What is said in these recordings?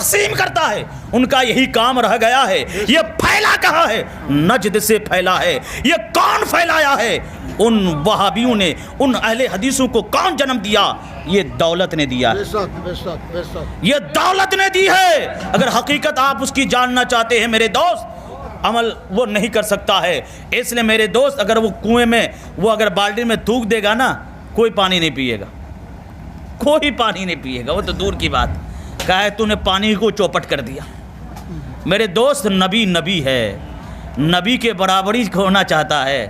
تقسیم کرتا ہے، ان کا یہی کام رہ گیا ہے۔ یہ پھیلا کہاں ہے؟ نجد سے پھیلا ہے۔ یہ کون پھیلایا ہے؟ ان وہابیوں نے، ان اہل حدیثوں کو کون جنم دیا؟ یہ دولت نے دیا، یہ دولت نے دی ہے۔ اگر حقیقت آپ اس کی جاننا چاہتے ہیں میرے دوست، عمل وہ نہیں کر سکتا ہے۔ اس لیے میرے دوست، اگر وہ کنویں میں وہ اگر بالٹی میں تھوک دے گا نا، کوئی پانی نہیں پیے گا، کوئی پانی نہیں پیے گا، وہ تو دور کی بات۔ کہا ہے تو نے پانی کو چوپٹ کر دیا۔ میرے دوست، نبی نبی ہے، نبی کے برابری ہونا چاہتا ہے۔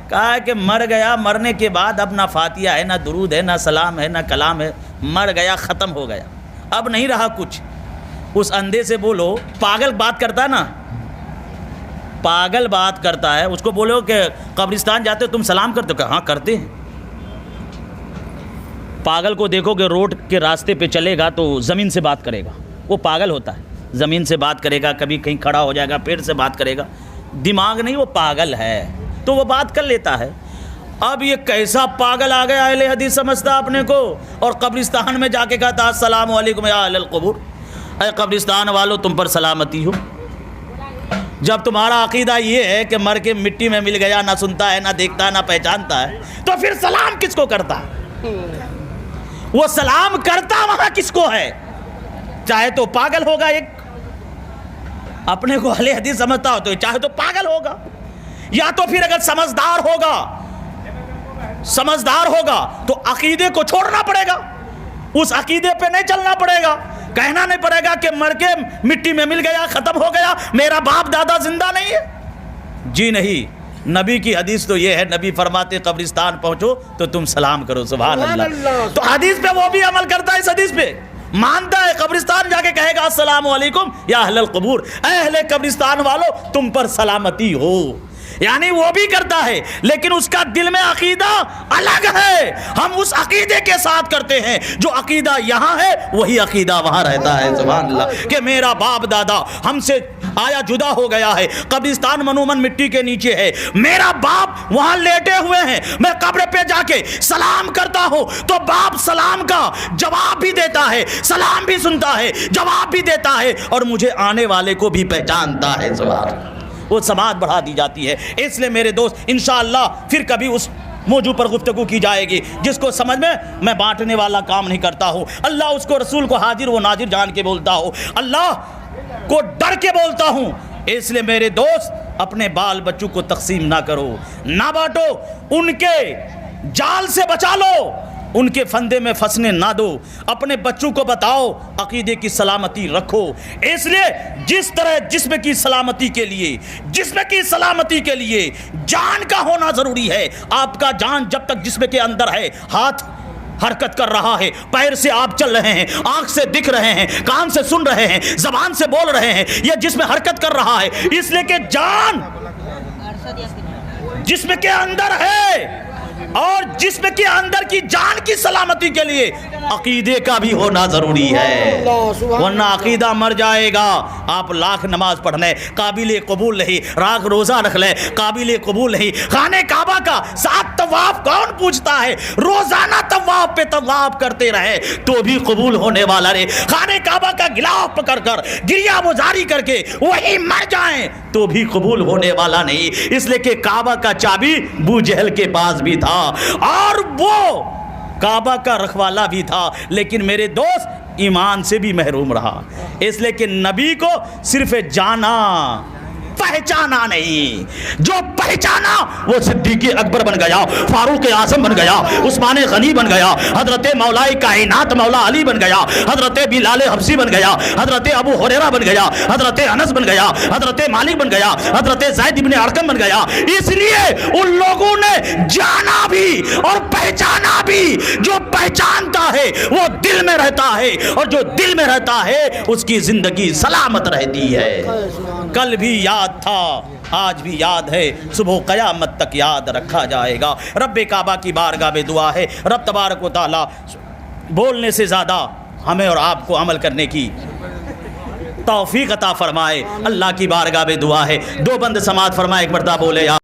کہا ہے کہ مر گیا، مرنے کے بعد اب نہ فاتحہ ہے، نہ درود ہے، نہ سلام ہے، نہ کلام ہے، مر گیا، ختم ہو گیا، اب نہیں رہا کچھ۔ اس اندھے سے بولو، پاگل بات کرتا ہے نا، پاگل بات کرتا ہے، اس کو بولو کہ قبرستان جاتے ہو تم سلام کرتے ہو؟ کہ ہاں کرتے ہیں۔ پاگل کو دیکھو کہ روڈ کے راستے پہ چلے گا تو زمین سے بات کرے گا، وہ پاگل ہوتا ہے، زمین سے بات کرے گا، کبھی کہیں کھڑا ہو جائے گا پیڑ سے بات کرے گا، دماغ نہیں، وہ پاگل ہے، تو وہ بات کر لیتا ہے۔ اب یہ کیسا پاگل آ گیا، اہل حدیث سمجھتا اپنے کو، اور قبرستان میں جا کے کہتا السلام علیکم یا اہل القبور، اے قبرستان والو تم پر سلامتی ہو۔ جب تمہارا عقیدہ یہ ہے کہ مر کے مٹی میں مل گیا، نہ سنتا ہے، نہ دیکھتا ہے، نہ پہچانتا ہے، تو پھر سلام کس کو کرتا ہے؟ وہ سلام کرتا وہاں کس کو ہے؟ چاہے تو پاگل ہوگا، ایک اپنے کو اہل حدیث سمجھتا ہو تو چاہے تو پاگل ہوگا، یا تو پھر اگر سمجھدار ہوگا تو عقیدے کو چھوڑنا پڑے گا، اس عقیدے پہ نہیں چلنا پڑے گا، کہنا نہیں پڑے گا کہ مر کے مٹی میں مل گیا، ختم ہو گیا، میرا باپ دادا زندہ نہیں ہے۔ جی نہیں، نبی کی حدیث تو یہ ہے، نبی فرماتے قبرستان پہنچو تو تم سلام کرو، سبحان اللہ۔ تو حدیث پہ وہ بھی عمل کرتا ہے، اس حدیث پہ مانتا ہے، قبرستان جا کے کہے گا السلام علیکم یا اہل القبور، اے اہل قبرستان والو تم پر سلامتی ہو، یعنی وہ بھی کرتا ہے، لیکن اس کا دل میں عقیدہ الگ ہے۔ ہم اس عقیدے کے ساتھ کرتے ہیں، جو عقیدہ یہاں ہے وہی عقیدہ وہاں رہتا ہے، سبحان اللہ، کہ میرا باپ دادا ہم سے آیا جدا ہو گیا ہے، قبرستان منومن مٹی کے نیچے ہے، میرا باپ وہاں لیٹے ہوئے ہیں، میں قبر پہ جا کے سلام کرتا ہوں تو باپ سلام کا جواب بھی دیتا ہے، سلام بھی سنتا ہے، جواب بھی دیتا ہے، اور مجھے آنے والے کو بھی پہچانتا ہے، سبحان اللہ، وہ سماعت بڑھا دی جاتی ہے۔ اس لیے میرے دوست، انشاءاللہ پھر کبھی اس موضوع پر گفتگو کی جائے گی، جس کو سمجھ میں بانٹنے والا کام نہیں کرتا ہوں، اللہ اس کو رسول کو حاضر و ناظر جان کے بولتا ہوں، اللہ کو ڈر کے بولتا ہوں۔ اس لیے میرے دوست، اپنے بال بچوں کو تقسیم نہ کرو، نہ بانٹو، ان کے جال سے بچا لو، ان کے فندے میں پھنسنے نہ دو، اپنے بچوں کو بتاؤ عقیدے کی سلامتی رکھو۔ اس لیے جس طرح جسم کی سلامتی کے لیے جان کا ہونا ضروری ہے، آپ کا جان جب تک جسم کے اندر ہے، ہاتھ حرکت کر رہا ہے، پیر سے آپ چل رہے ہیں، آنکھ سے دکھ رہے ہیں، کان سے سن رہے ہیں، زبان سے بول رہے ہیں، یہ جسم حرکت کر رہا ہے، اس لیے کہ جان جسم کے اندر ہے، اور جسم کے اندر کی جان کی سلامتی کے لیے عقیدے کا بھی ہونا ضروری ہے، ورنہ عقیدہ مر جائے گا۔ آپ لاکھ نماز پڑھنے قابل قبول نہیں، راگ روزہ رکھ لیں قابل قبول نہیں، خانہ کعبہ کا 7 طواف کون پوچھتا ہے؟ روزانہ طواف پہ طواف کرتے رہے تو بھی قبول ہونے والا رہے، خانہ کعبہ کا غلاف پکڑ کر گریہ مزاری کر کے وہی مر جائیں تو بھی قبول ہونے والا نہیں، اس لیے کہ کعبہ کا چابی ابو جہل کے پاس بھی تھا، اور وہ کعبہ کا رکھوالا بھی تھا، لیکن میرے دوست ایمان سے بھی محروم رہا، اس لیے کہ نبی کو صرف جانا پہچانا نہیں، جو پہچانا وہ صدیق اکبر بن گیا، فاروق اعظم بن گیا، عثمان غنی بن گیا، حضرت مولا کائنات مولا علی بن گیا، حضرت بلال حبشی بن گیا، حضرت ابو ہریرہ بن گیا، حضرت انس بن گیا، حضرت مالک بن گیا، حضرت زید بن ارقم بن گیا۔ اس لیے ان لوگوں نے جانا بھی اور پہچانا بھی، جو پہچانتا ہے وہ دل میں رہتا ہے، اور جو دل میں رہتا ہے اس کی زندگی سلامت رہتی ہے۔ کل بھی یاد تھا، آج بھی یاد ہے، صبح قیامت تک یاد رکھا جائے گا۔ رب کعبہ کی بارگاہ میں دعا ہے، رب تبارک و تعالی بولنے سے زیادہ ہمیں اور آپ کو عمل کرنے کی توفیق عطا فرمائے۔ اللہ کی بارگاہ میں دعا ہے، 2 بند سماعت فرمائے، ایک مرتبہ بولے یا